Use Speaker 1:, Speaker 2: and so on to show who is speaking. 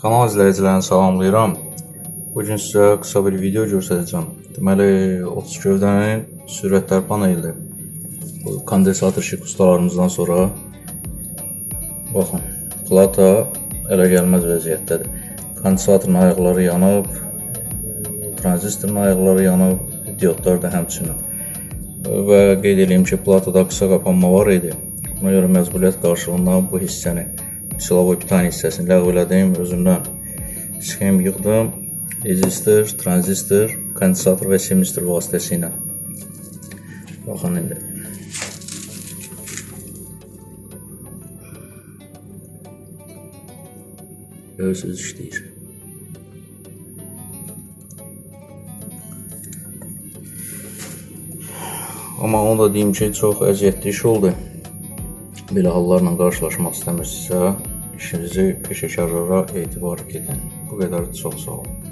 Speaker 1: Kanal izləyicilərini salamlayıram. Bugün sizə qısa bir video göstərəcəm. Deməli, 30 gövdənin sürətlər panelidir. Bu kondensator işıq ustalarımızdan sonra baxın, plata ələ gəlməz vəziyyətdədir. Kondensatorun ayaqları yanıb, tranzistorun ayaqları yanıb, diodlar da həmçinin. Və qeyd edeyim ki, platada qısa qapanma var idi. Buna görə məcburiyyət qarşılığında bu hissəni, silovoy pitani hissəsini ləğv elədim, özümdən sxem yığdım. Rezistor, tranzistor, kondensator və semistor vasitəsilə. Baxın indi. Görürsünüz, işləyir. Amma onu da deyim ki, çox əziyyətli iş oldu. Belə hallarla qarşılaşmaq istəmirsinizsə, işinizi peşəkarlara etibar edin. Bu qədər, çox sağ olun.